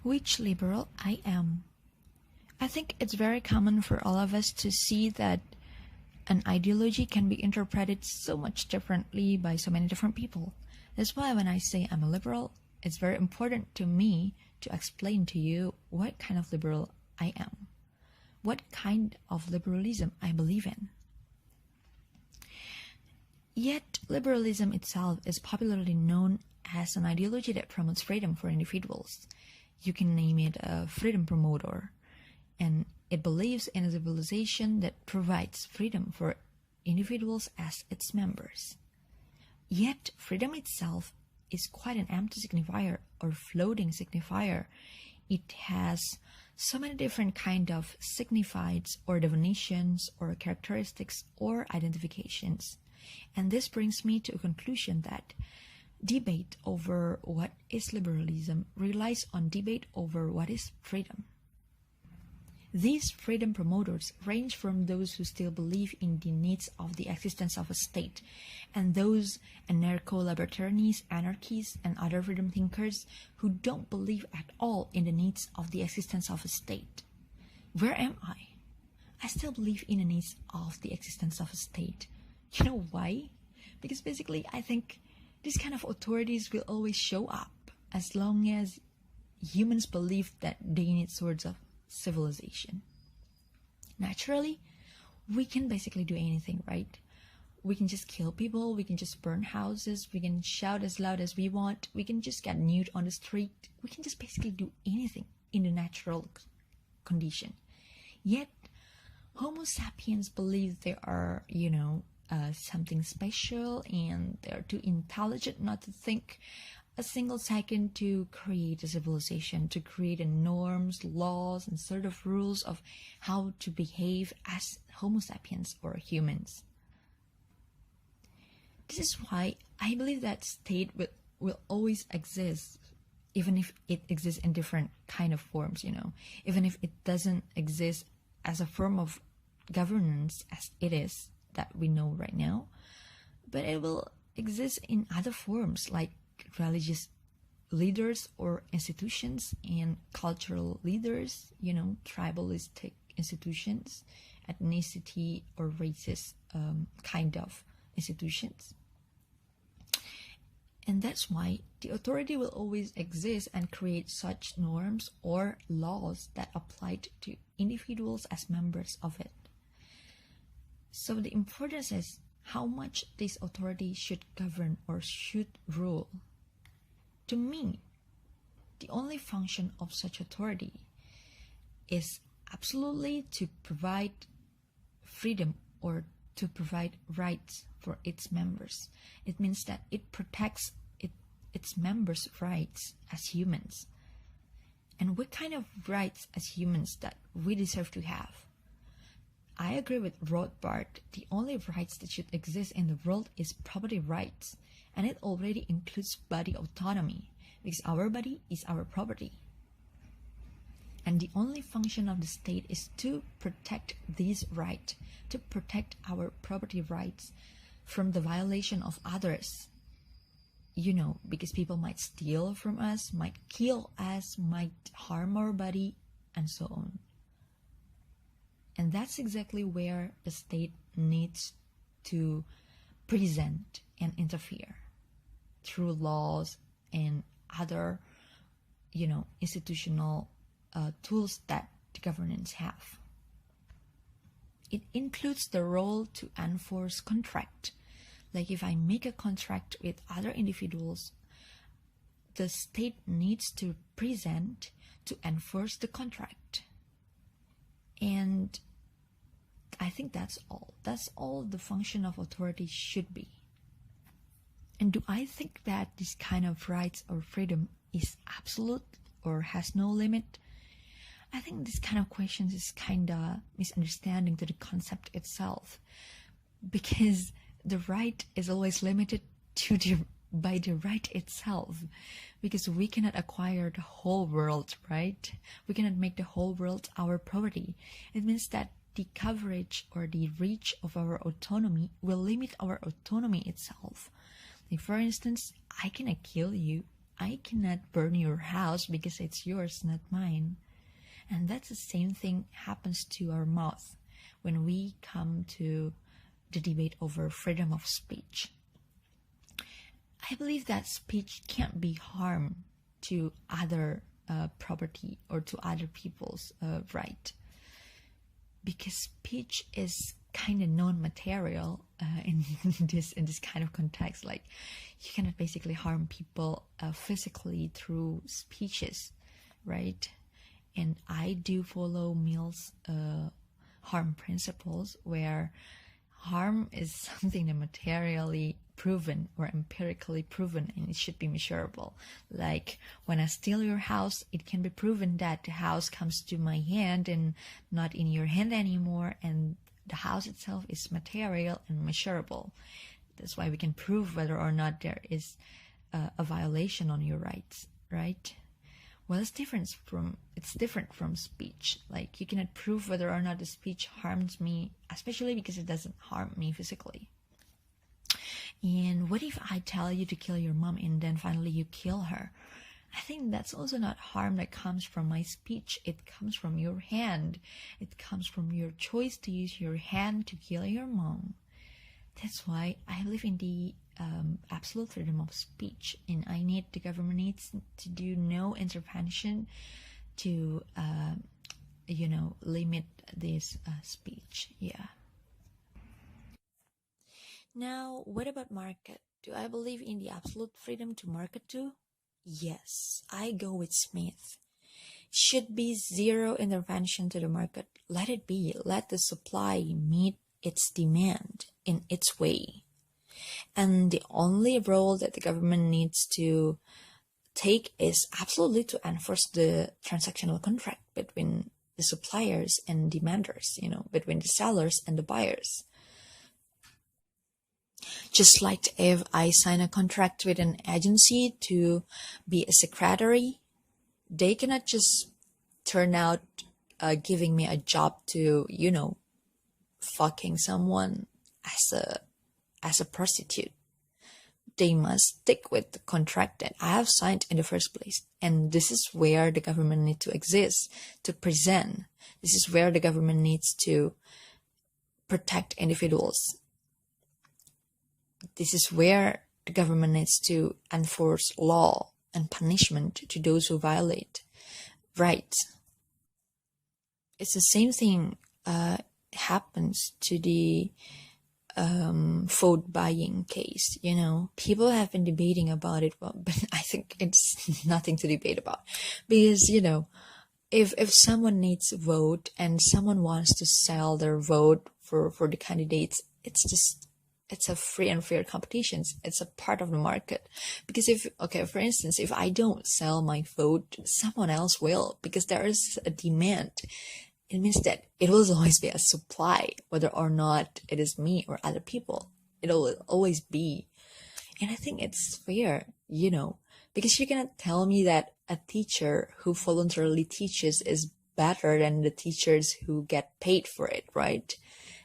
Which liberal I am. I think it's very common for all of us to see that an ideology can be interpreted so much differently by so many different people. That's why when I say I'm a liberal, it's very important to me to explain to you what kind of liberal I am, what kind of liberalism I believe in. Yet, liberalism itself is popularly known as an ideology that promotes freedom for individuals. You can name it a freedom promoter, and it believes in a civilization that provides freedom for individuals as its members. Yet, freedom itself is quite an empty signifier or floating signifier. It has so many different kind of signifieds or definitions or characteristics or identifications. And this brings me to a conclusion that debate over what is liberalism relies on debate over what is freedom. These freedom promoters range from those who still believe in the needs of the existence of a state, and those anarcho-libertarians, anarchists, and other freedom thinkers who don't believe at all in the needs of the existence of a state. Where am I? I still believe in the needs of the existence of a state. You know why? Because basically, I think these kind of authorities will always show up as long as humans believe that they need sorts of civilization. Naturally, we can basically do anything, right? We can just kill people, we can just burn houses, we can shout as loud as we want, we can just get nude on the street, we can just basically do anything in the natural condition. Yet, Homo sapiens believe they are, something special, and they're too intelligent not to think a single second to create a civilization, to create norms, laws, and sort of rules of how to behave as Homo sapiens or humans. This is why I believe that state will always exist, even if it exists in different kind of forms, even if it doesn't exist as a form of governance as it is that we know right now, but it will exist in other forms like religious leaders or institutions and cultural leaders, tribalistic institutions, ethnicity or racist kind of institutions. And that's why the authority will always exist and create such norms or laws that apply to individuals as members of it. So the importance is how much this authority should govern or should rule. To me, the only function of such authority is absolutely to provide freedom or to provide rights for its members. It means that it protects its members' rights as humans. And what kind of rights as humans that we deserve to have? I agree with Rothbard. The only rights that should exist in the world is property rights, and it already includes body autonomy, because our body is our property. And the only function of the state is to protect these rights, to protect our property rights from the violation of others. Because people might steal from us, might kill us, might harm our body, and so on. And that's exactly where the state needs to present and interfere through laws and other, institutional tools that the governments have. It includes the role to enforce contract. Like if I make a contract with other individuals, the state needs to present to enforce the contract. And I think that's all. That's all the function of authority should be. And do I think that this kind of rights or freedom is absolute or has no limit? I think this kind of questions is kind of misunderstanding to the concept itself, because the right is always limited by the right itself, because we cannot acquire the whole world, right? We cannot make the whole world our property. It means that the coverage or the reach of our autonomy will limit our autonomy itself. Like for instance, I cannot kill you, I cannot burn your house because it's yours, not mine. And that's the same thing happens to our mouth when we come to the debate over freedom of speech. I believe that speech can't be harm to other property or to other people's right, because speech is kind of non-material in this kind of context. Like, you cannot basically harm people physically through speeches, right? And I do follow Mill's harm principles, where harm is something that materially proven or empirically proven, and it should be measurable. Like, when I steal your house, it can be proven that the house comes to my hand and not in your hand anymore, and the house itself is material and measurable. That's why we can prove whether or not there is a violation on your rights, right? Well, it's different from speech. Like, you cannot prove whether or not the speech harms me, especially because it doesn't harm me physically. And what if I tell you to kill your mom and then finally you kill her? I think that's also not harm that comes from my speech. It comes from your hand. It comes from your choice to use your hand to kill your mom. That's why I believe in the absolute freedom of speech, and the government needs to do no intervention to limit this speech. Yeah. Now, what about market? Do I believe in the absolute freedom to market too? Yes, I go with Smith. Should be zero intervention to the market. Let it be. Let the supply meet its demand in its way. And the only role that the government needs to take is absolutely to enforce the transactional contract between the suppliers and demanders, between the sellers and the buyers. Just like if I sign a contract with an agency to be a secretary, they cannot just turn out giving me a job to, fucking someone as a prostitute. They must stick with the contract that I have signed in the first place. And this is where the government needs to exist, to present. This is where the government needs to protect individuals. This is where the government needs to enforce law and punishment to those who violate rights. It's the same thing happens to the vote buying case. People have been debating about it, but I think it's nothing to debate about, because if someone needs a vote and someone wants to sell their vote for the candidates, it's a free and fair competition. It's a part of the market. Because for instance, if I don't sell my vote, someone else will, because there is a demand. It means that it will always be a supply, whether or not it is me or other people. It'll always be. And I think it's fair, because you cannot tell me that a teacher who voluntarily teaches is better than the teachers who get paid for it, right?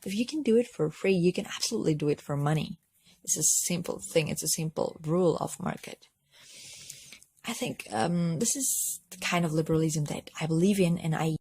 If you can do it for free, you can absolutely do it for money. It's a simple thing. It's a simple rule of market. I think this is the kind of liberalism that I believe in, and I